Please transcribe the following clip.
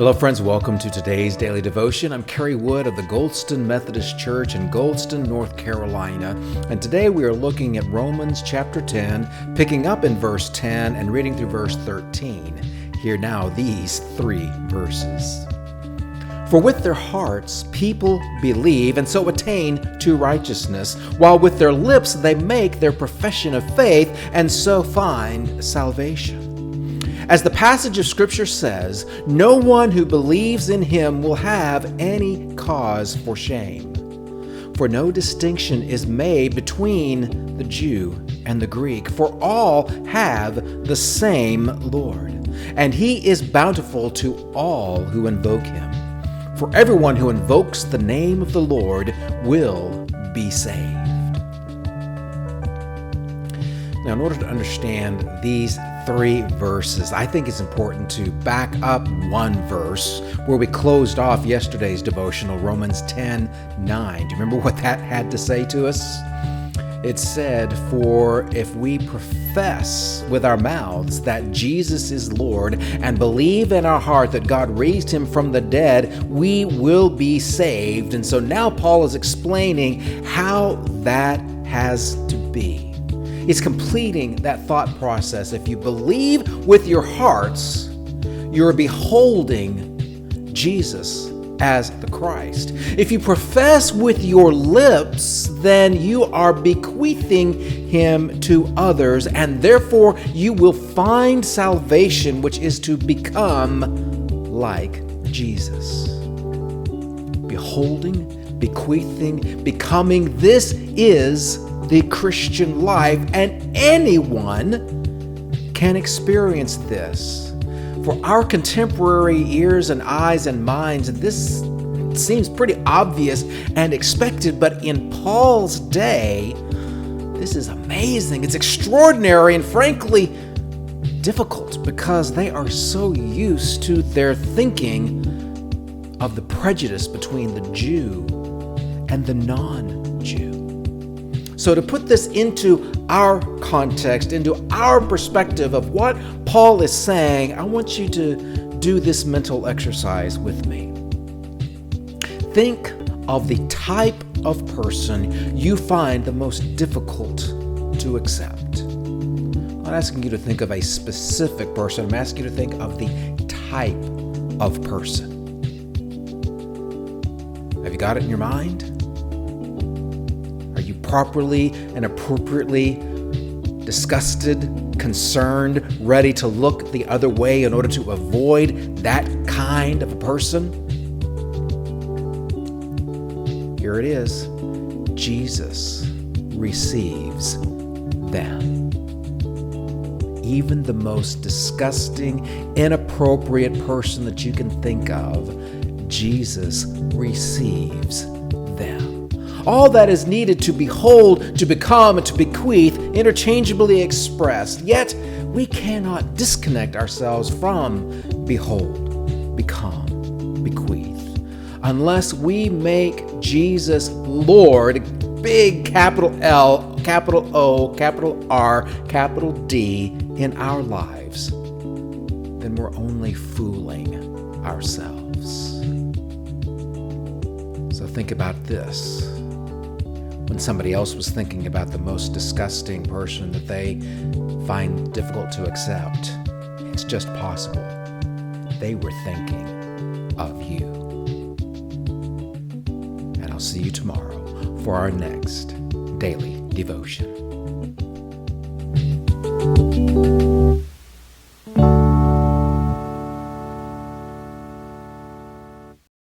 Hello friends, welcome to today's daily devotion. I'm Kerry Wood of the Goldston Methodist Church in Goldston, North Carolina. And today we are looking at Romans chapter 10, picking up in verse 10 and reading through verse 13. Hear now these three verses. For with their hearts people believe and so attain to righteousness, while with their lips they make their profession of faith and so find salvation. As the passage of Scripture says, no one who believes in him will have any cause for shame. For no distinction is made between the Jew and the Greek, for all have the same Lord, and he is bountiful to all who invoke him. For everyone who invokes the name of the Lord will be saved. Now, in order to understand these three verses, I think it's important to back up one verse where we closed off yesterday's devotional, Romans 10:9. Do you remember what that had to say to us? It said, for if we profess with our mouths that Jesus is Lord and believe in our heart that God raised him from the dead, we will be saved. And so now Paul is explaining how that has to be. He's completing that thought process. If you believe with your hearts, you're beholding Jesus as the Christ. If you profess with your lips, then you are bequeathing him to others, and therefore you will find salvation, which is to become like Jesus. Beholding, bequeathing, becoming, this is the Christian life, and anyone can experience this. For our contemporary ears and eyes and minds, this seems pretty obvious and expected, but in Paul's day, this is amazing. It's extraordinary and frankly difficult because they are so used to their thinking of the prejudice between the Jew and the non-Jew. So to put this into our context, into our perspective of what Paul is saying, I want you to do this mental exercise with me. Think of the type of person you find the most difficult to accept. I'm not asking you to think of a specific person. I'm asking you to think of the type of person. Have you got it in your mind? Are you properly and appropriately disgusted, concerned, ready to look the other way in order to avoid that kind of a person? Here it is. Jesus receives them. Even the most disgusting, inappropriate person that you can think of, Jesus receives them. All that is needed to behold, to become, and to bequeath, interchangeably expressed. Yet, we cannot disconnect ourselves from behold, become, bequeath, unless we make Jesus Lord, big capital L, capital O, capital R, capital D, in our lives. Then we're only fooling ourselves. So think about this. When somebody else was thinking about the most disgusting person that they find difficult to accept, it's just possible they were thinking of you. And I'll see you tomorrow for our next daily devotion.